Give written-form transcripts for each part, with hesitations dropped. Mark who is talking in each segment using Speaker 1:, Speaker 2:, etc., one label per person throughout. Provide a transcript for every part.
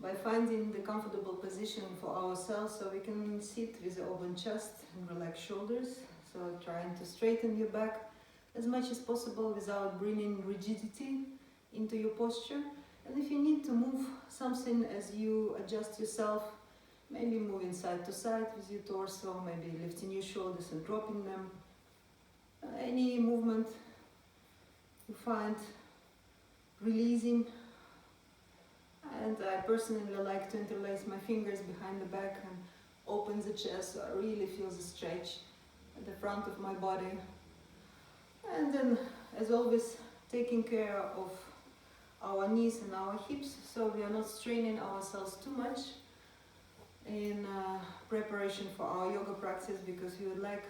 Speaker 1: by finding the comfortable position for ourselves, so we can sit with an open chest and relaxed shoulders. So trying to straighten your back as much as possible without bringing rigidity into your posture. And if you need to move something as you adjust yourself, maybe moving side to side with your torso, maybe lifting your shoulders and dropping them. Any movement you find releasing. And I personally like to interlace my fingers behind the back and open the chest, so I really feel the stretch at the front of my body. And then, as always, taking care of our knees and our hips, so we are not straining ourselves too much in preparation for our yoga practice, because we would like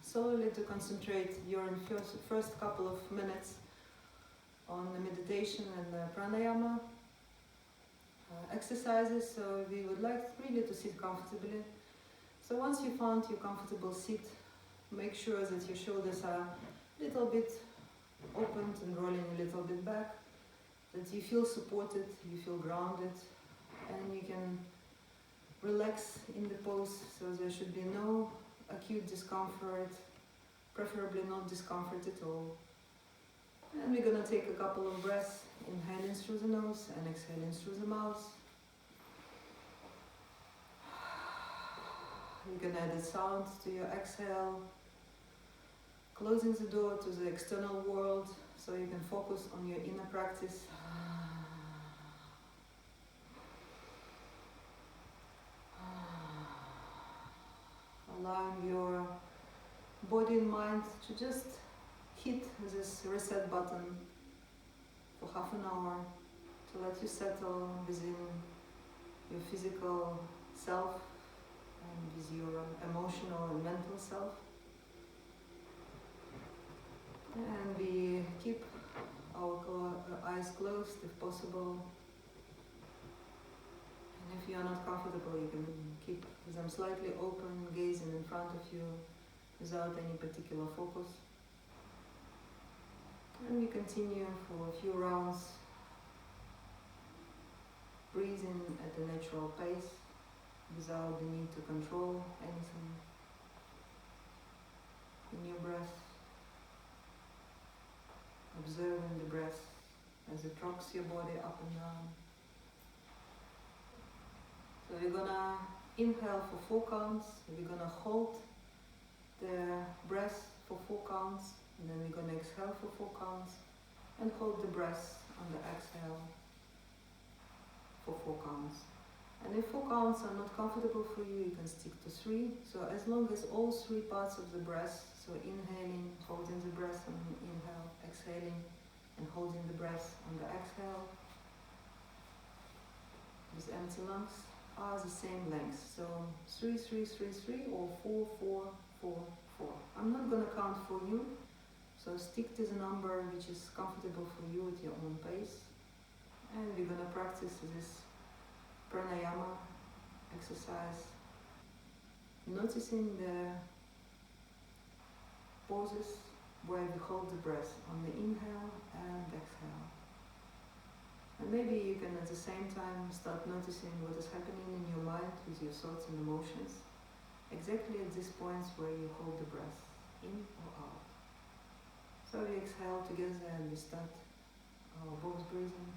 Speaker 1: solely to concentrate during first couple of minutes on the meditation and the pranayama exercises. So we would like really to sit comfortably. So once you found your comfortable seat, make sure that your shoulders are a little bit opened and rolling a little bit back, that you feel supported, you feel grounded, and you can relax in the pose, so there should be no acute discomfort, preferably not discomfort at all. And we're gonna take a couple of breaths, inhaling through the nose and exhaling through the mouth. You can add a sound to your exhale, closing the door to the external world, so you can focus on your inner practice. Allowing your body and mind to just hit this reset button for half an hour, to let you settle within your physical self and with your emotional and mental self. And we keep our eyes closed if possible. And if you are not comfortable, you can keep them slightly open, gazing in front of you without any particular focus. And we continue for a few rounds, breathing at a natural pace without the need to control anything in your breath. Observing the breath as it rocks your body up and down. So you're gonna inhale for 4 counts, we're gonna hold the breath for 4 counts, and then we're gonna exhale for 4 counts, and hold the breath on the exhale for 4 counts. And if 4 counts are not comfortable for you, you can stick to 3. So as long as all 3 parts of the breath, so inhaling, holding the breath on the inhale, exhaling, and holding the breath on the exhale, with empty lungs, are the same length. So 3, 3, 3, 3, or 4, 4, 4, 4. I'm not going to count for you, so stick to the number which is comfortable for you at your own pace. And we're going to practice this pranayama exercise, noticing the pauses where we hold the breath on the inhale and exhale. And maybe you can at the same time start noticing what is happening in your mind with your thoughts and emotions, exactly at these points where you hold the breath in or out. So we exhale together and we start our box breathing.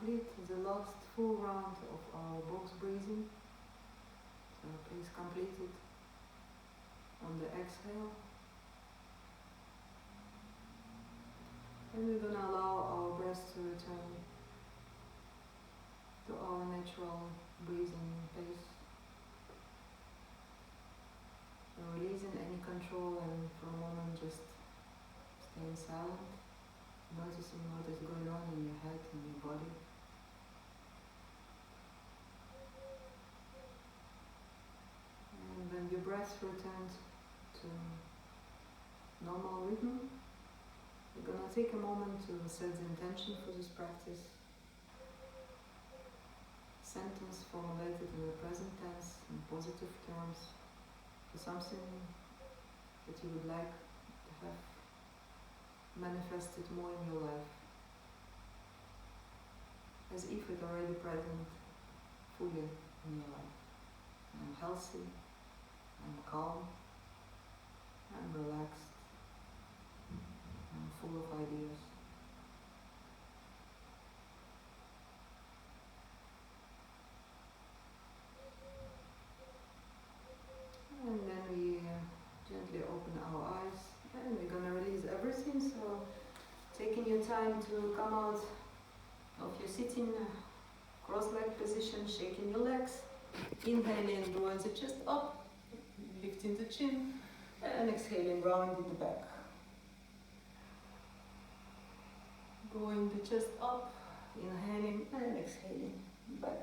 Speaker 1: complete the last full round of our box breathing. So please complete it on the exhale. And we're going to allow our breath to return to our natural breathing pace. So releasing any control, and for a moment just staying silent, noticing what is going on in your head and your body. And when your breath returns to normal rhythm, we're going to take a moment to set the intention for this practice. Sentence formulated in the present tense in positive terms for something that you would like to have manifested more in your life, as if it's already present fully in your life. I'm healthy, I'm calm, I'm relaxed, I'm full of ideas. And then we gently open our eyes, and we're gonna release everything. So taking your time to come out of your sitting cross-leg position, shaking your legs, inhaling, drawing the chest up, lifting the chin, and exhaling, rounding the back. Drawing the chest up, inhaling and exhaling back.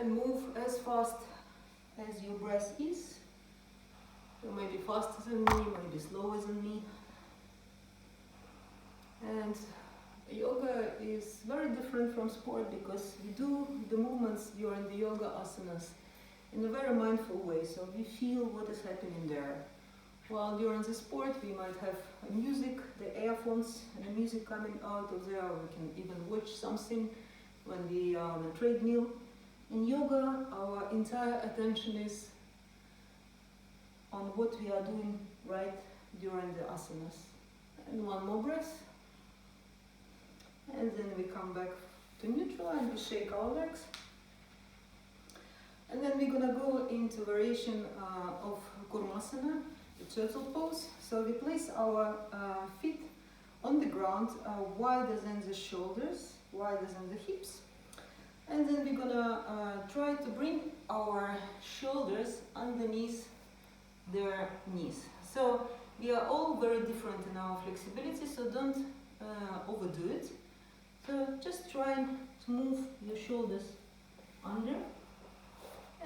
Speaker 1: And move as fast as your breath is. So maybe faster than me, maybe slower than me. And yoga is very different from sport because we do the movements during the yoga asanas in a very mindful way, so we feel what is happening there. While during the sport we might have music, the earphones and the music coming out of there, we can even watch something when we are on a treadmill. In yoga, our entire attention is on what we are doing right during the asanas. And one more breath. And then we come back to neutral and we shake our legs. And then we're gonna go into variation of Kurmasana, the turtle pose. So we place our feet on the ground, wider than the shoulders, wider than the hips. And then we're gonna try to bring our shoulders underneath their knees. So we are all very different in our flexibility, so don't overdo it. So just try to move your shoulders under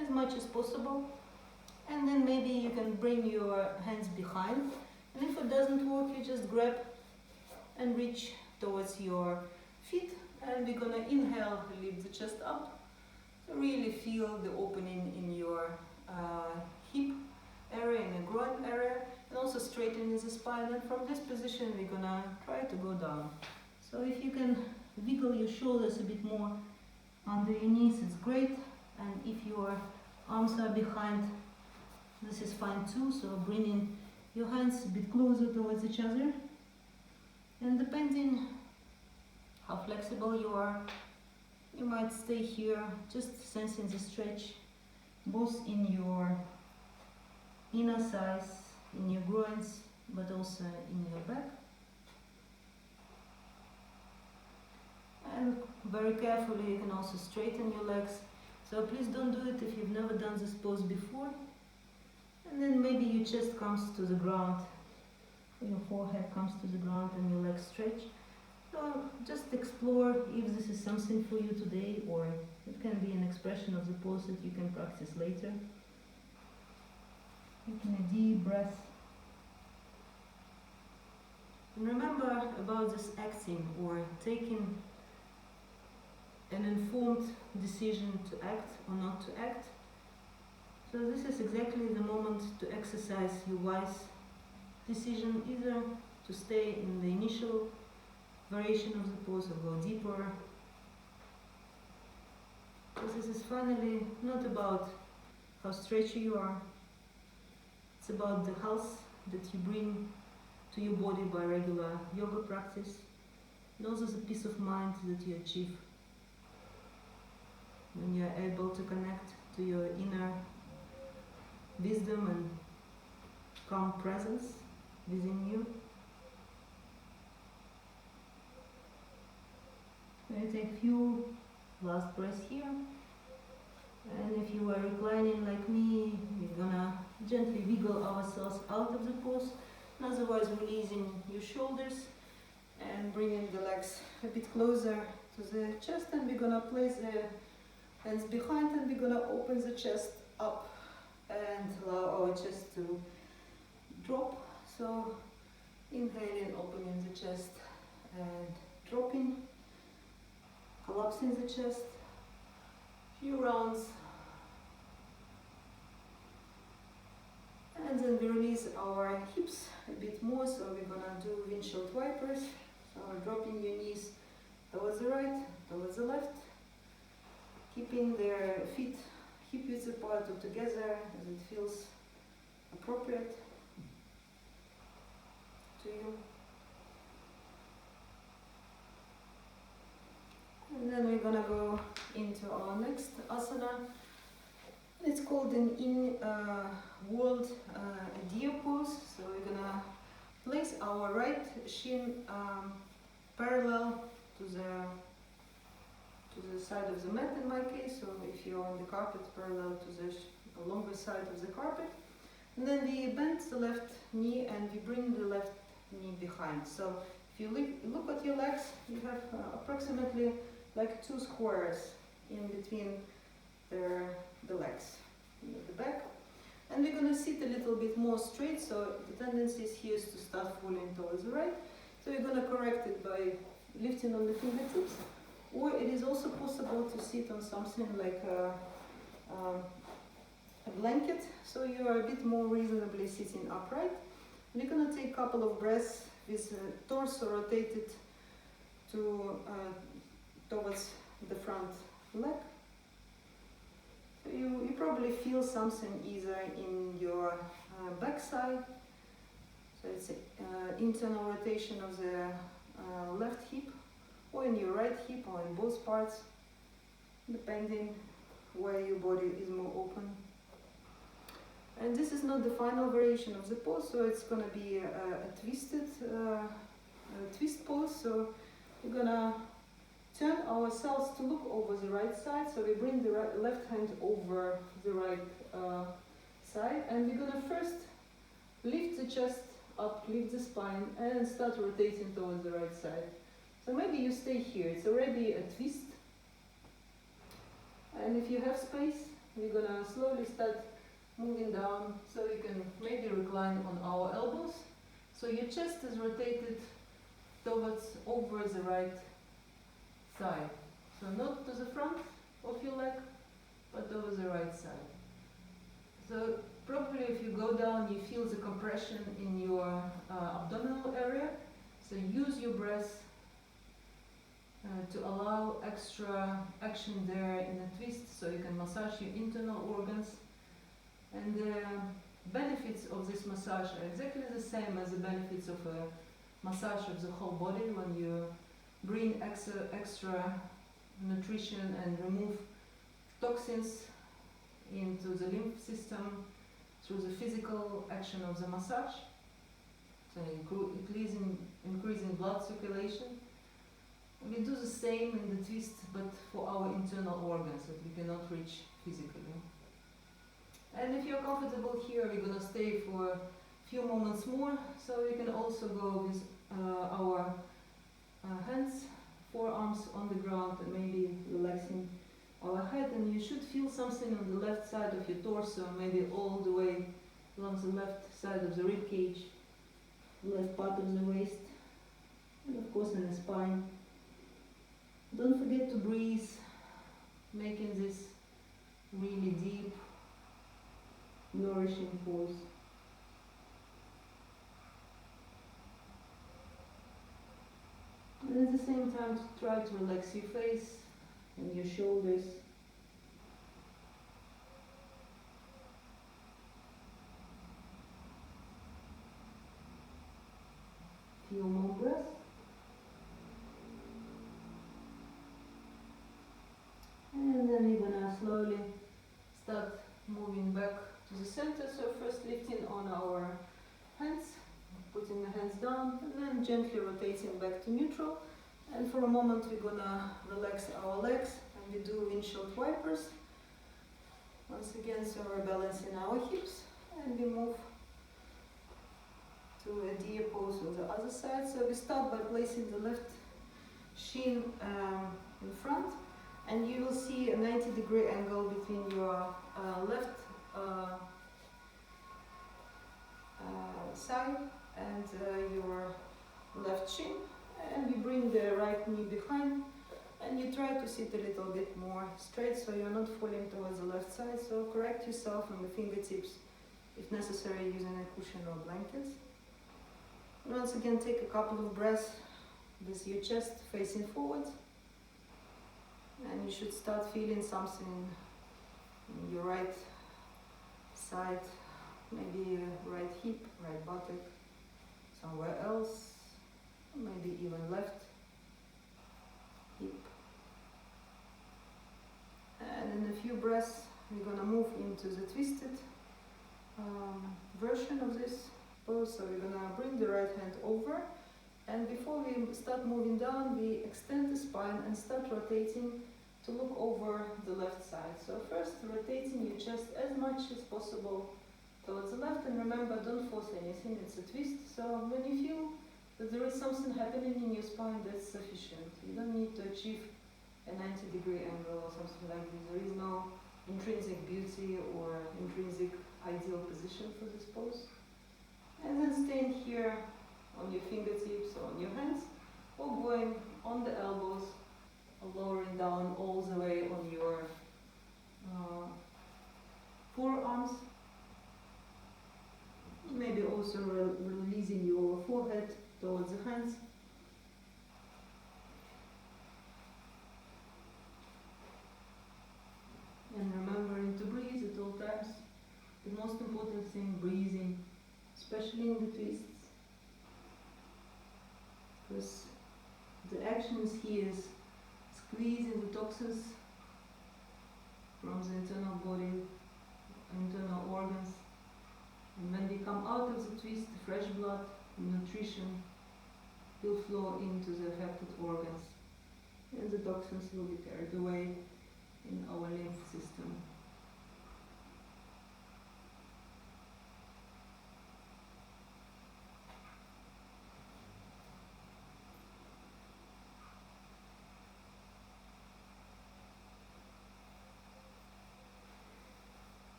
Speaker 1: as much as possible. And then maybe you can bring your hands behind. And if it doesn't work, you just grab and reach towards your feet. And we're gonna inhale, lift the chest up. So really feel the opening in your hip area, in the groin area, and also straightening the spine. And from this position, we're gonna try to go down. So if you can wiggle your shoulders a bit more under your knees, it's great. And if your arms are behind, this is fine too. So bringing your hands a bit closer towards each other. And depending how flexible you are, you might stay here, just sensing the stretch, both in your inner thighs, in your groins, but also in your back. And very carefully, you can also straighten your legs. So please don't do it if you've never done this pose before. And then maybe your chest comes to the ground, your forehead comes to the ground and your legs stretch. So just explore if this is something for you today, or it can be an expression of the pose that you can practice later. Taking a deep breath. And remember about this acting or taking an informed decision to act or not to act. So this is exactly the moment to exercise your wise decision, either to stay in the initial variation of the pose or go deeper. So this is finally not about how stretchy you are. It's about the health that you bring to your body by regular yoga practice. Those are the peace of mind that you achieve when you're able to connect to your inner wisdom and calm presence within you. We'll take a few last breaths here. And if you are reclining like me, we're gonna gently wiggle ourselves out of the pose. And otherwise, releasing your shoulders and bringing the legs a bit closer to the chest. And we're gonna place the hands behind, and we're gonna open the chest up and allow our chest to drop. So inhaling, opening the chest and dropping, collapsing the chest. Few rounds. And then we release our hips a bit more, so we're gonna do windshield wipers. So dropping your knees towards the right, towards the left, keeping their feet hip width apart or together as it feels appropriate to you. And then we're gonna go into our next asana. It's called an in-world deer pose. So we're gonna place our right shin parallel to the side of the mat in my case. So if you're on the carpet, parallel to the longer side of the carpet. And then we bend the left knee and we bring the left knee behind. So if you look at your legs, you have approximately like 2 squares in between the legs, at the back. And we're going to sit a little bit more straight, so the tendency is here is to start falling towards the right. So we're going to correct it by lifting on the fingertips, or it is also possible to sit on something like a blanket, so you are a bit more reasonably sitting upright. We're going to take a couple of breaths with torso rotated towards the front leg. So you probably feel something either in your backside, so it's internal rotation of the left hip, or in your right hip, or in both parts, depending where your body is more open. And this is not the final variation of the pose, so it's going to be a twist pose. So we're going to turn ourselves to look over the right side, so we bring the left hand over the right side, and we're going to first lift the chest up, lift the spine, and start rotating towards the right side. So maybe you stay here, it's already a twist. And if you have space, we're going to slowly start moving down, so you can maybe recline on our elbows. So your chest is rotated towards over the right side. So not to the front of your leg, but over the right side. So probably if you go down, you feel the compression in your abdominal area. So use your breath to allow extra action there in a twist, so you can massage your internal organs. And the benefits of this massage are exactly the same as the benefits of a massage of the whole body, when you bring extra nutrition and remove toxins into the lymph system through the physical action of the massage. So increasing blood circulation. And we do the same in the twist, but for our internal organs that we cannot reach physically. And if you're comfortable here, we're going to stay for a few moments more. So we can also go with our hands, forearms on the ground, and maybe relaxing our head. And you should feel something on the left side of your torso, maybe all the way along the left side of the rib cage, left part of the waist, and of course in the spine. Don't forget to breathe, making this really deep, nourishing pose. And at the same time, try to relax your face and your shoulders. Few more breaths. to the center. So first lifting on our hands, putting the hands down, and then gently rotating back to neutral. And for a moment we're gonna relax our legs, and we do windshield wipers. Once again, so we're balancing our hips, and we move to a deer pose on the other side. So we start by placing the left shin in front, and you will see a 90-degree angle between your left side and your left shin, and we bring the right knee behind, and you try to sit a little bit more straight so you're not falling towards the left side. So correct yourself on the fingertips if necessary, using a cushion or blankets. And once again, take a couple of breaths with your chest facing forward, and you should start feeling something in your right side, maybe right hip, right buttock, somewhere else, maybe even left hip. And in a few breaths, we're gonna move into the twisted version of this pose. So we're gonna bring the right hand over, and before we start moving down, we extend the spine and start rotating to look over the left side. So first, rotating your chest as much as possible towards the left, and remember, don't force anything, it's a twist. So when you feel that there is something happening in your spine, that's sufficient. You don't need to achieve a 90-degree angle or something like this. There is no intrinsic beauty or intrinsic ideal position for this pose. And then staying here on your fingertips or on your hands, or going on the elbows, or lowering down all the way on your forearms. Maybe also releasing your forehead towards the hands. And remembering to breathe at all times. The most important thing, breathing, especially in the twists. Because the action is here is squeezing the toxins from the internal body, internal organs. And when we come out of the twist, fresh blood, nutrition will flow into the affected organs, and the toxins will be carried away in our lymph system.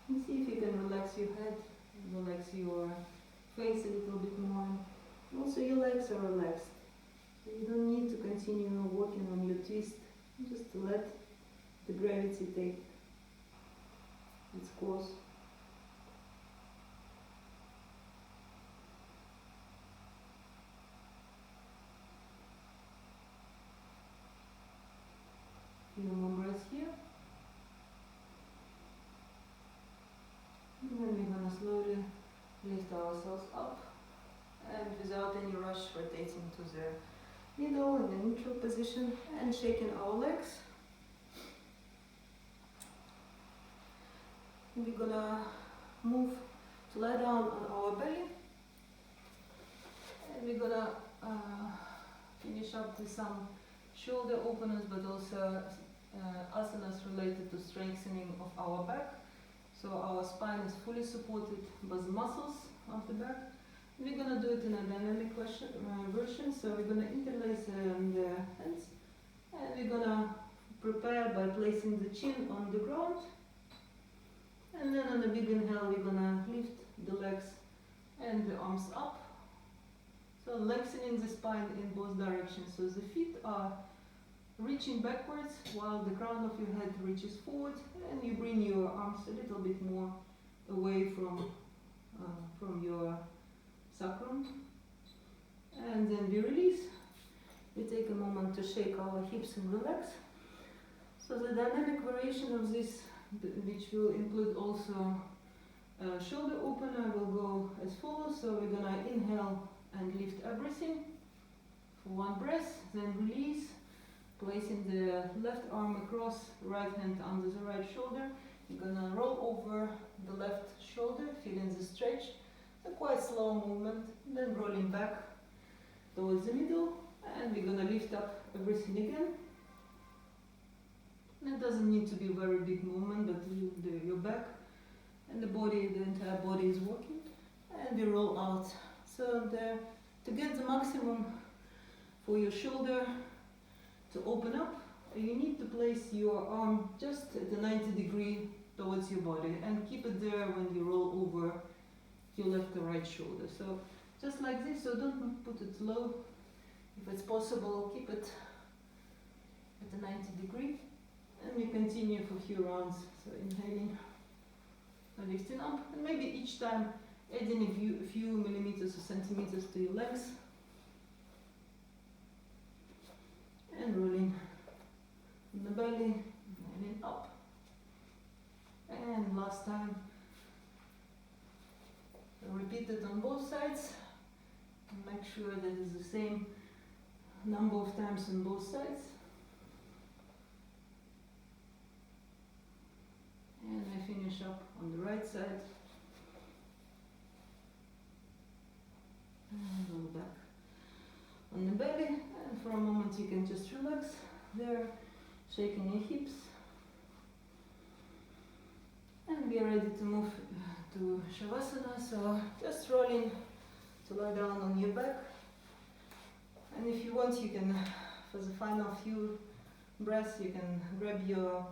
Speaker 1: And see if you can relax your head, relax your face a little bit more. Also your legs are relaxed. So you don't need to continue working on your twist. Just let the gravity take its course. Few more breaths here. And then we're going to slowly lift ourselves up, and without any rush, rotating to the middle in the neutral position and shaking our legs. And we're going to move to lie down on our belly, and we're going to finish up with some shoulder openers, but also asanas related to strengthening of our back. So our spine is fully supported by the muscles of the back. We're going to do it in a dynamic version. So we're going to interlace the hands, and we're going to prepare by placing the chin on the ground. And then on a big inhale, we're going to lift the legs and the arms up. So lengthening the spine in both directions. So the feet are reaching backwards while the crown of your head reaches forward, and you bring your arms a little bit more away from your sacrum. And then we release. We take a moment to shake our hips and relax. So the dynamic variation of this, which will include also a shoulder opener, will go as follows. So we're gonna inhale and lift everything for one breath, then release, placing the left arm across, right hand under the right shoulder. You're gonna roll over the left shoulder, feeling the stretch. It's a quite slow movement, then rolling back towards the middle, and we're gonna lift up everything again. And it doesn't need to be a very big movement, but your back and the body, the entire body is working, and we roll out. So to get the maximum for your shoulder to open up, you need to place your arm just at the 90 degree towards your body and keep it there when you roll over your left or right shoulder. So just like this, so don't put it low. If it's possible, keep it at the 90 degree, and we continue for a few rounds. So inhaling and lifting up, and maybe each time adding a few millimeters or centimeters to your legs, and rolling in the belly, inhaling up, and last time. Repeat it on both sides, and make sure that it's the same number of times on both sides. And I finish up on the right side. And go back on the belly, and for a moment you can just relax there, shaking your hips. And be ready to move to Shavasana, so just rolling to lie down on your back. And if you want, you can, for the final few breaths, you can grab your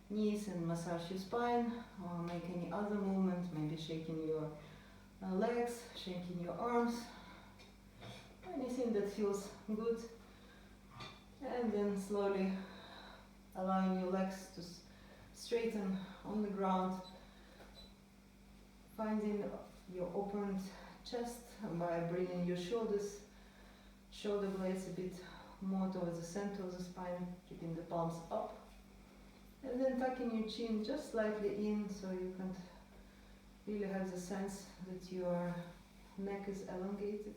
Speaker 1: knees and massage your spine, or make any other movement, maybe shaking your legs, shaking your arms, anything that feels good. And then slowly allowing your legs to straighten on the ground, finding your opened chest by bringing your shoulder blades a bit more towards the center of the spine, keeping the palms up, and then tucking your chin just slightly in, so you can really have the sense that your neck is elongated.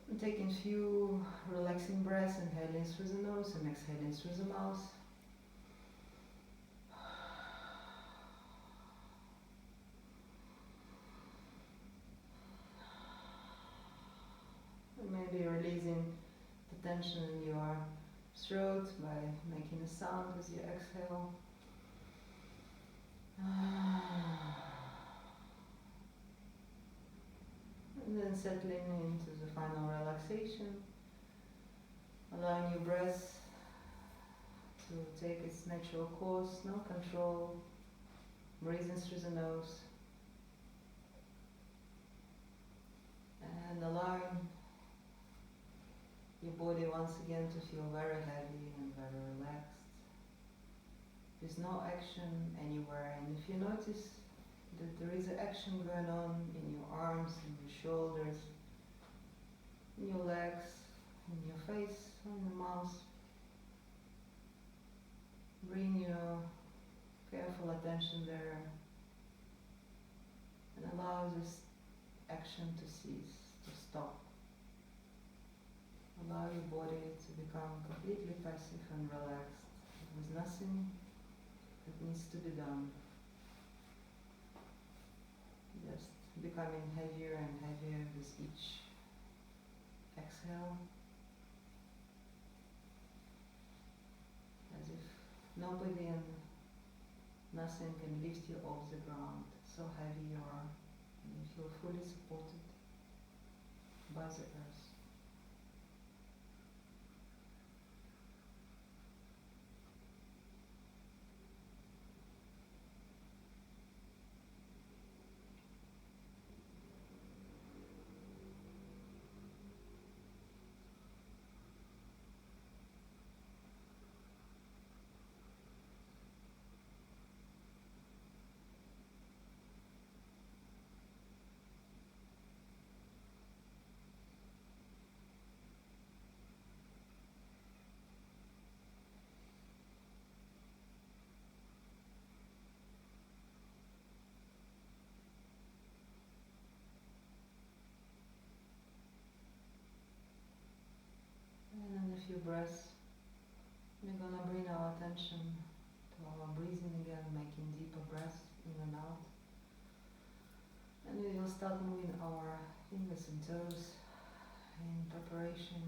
Speaker 1: And taking a few relaxing breaths, inhaling through the nose and exhaling through the mouth. And maybe releasing the tension in your throat by making a sound with your exhale. And then settling into the final relaxation, allowing your breath to take its natural course, no control, breathing through the nose, and allowing your body once again to feel very heavy and very relaxed. There's no action anywhere, and if you notice that there is action going on in your arms, in your shoulders, in your legs, in your face, in your mouth, bring your careful attention there and allow this action to cease, to stop. Allow your body to become completely passive and relaxed. There's nothing that needs to be done. Just becoming heavier and heavier with each exhale, as if nobody and nothing can lift you off the ground. So heavy you are, and you feel fully supported by the earth. attention to our breathing again, making deeper breaths in and out. And we will start moving our fingers and toes in preparation,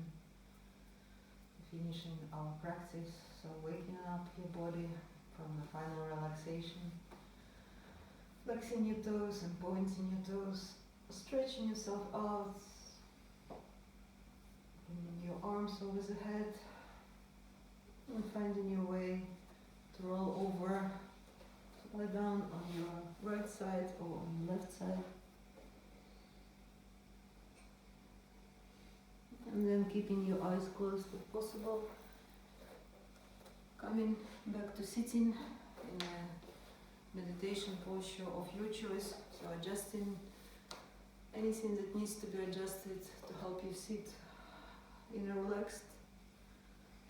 Speaker 1: finishing our practice. So waking up your body from the final relaxation, flexing your toes and pointing your toes, stretching yourself out, bringing your arms over the head, and finding your way to roll over, lie down on your right side or on your left side. And then keeping your eyes closed if possible, coming back to sitting in a meditation posture of your choice, so adjusting anything that needs to be adjusted to help you sit in a relaxed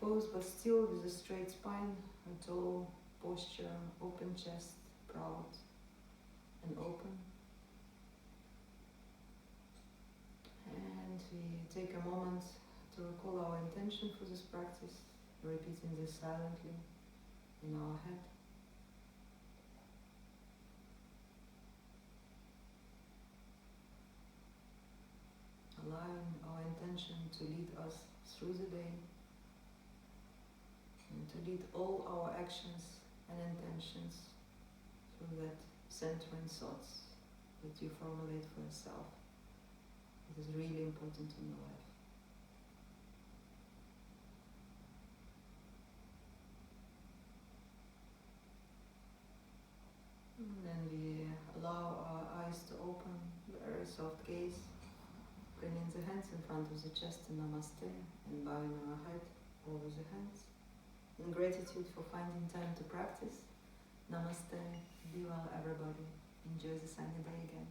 Speaker 1: pose, but still with a straight spine, a tall posture, open chest, proud and open. And we take a moment to recall our intention for this practice, repeating this silently in our head. Allowing our intention to lead us through the day and to lead all our actions and intentions through that centering thoughts that you formulate for yourself. It is really important in your life. And then we allow our eyes to open, very soft gaze, bringing the hands in front of the chest in Namaste and bowing our head over the hands. In gratitude for finding time to practice. Namaste. Be well, everybody. Enjoy the sunny day again.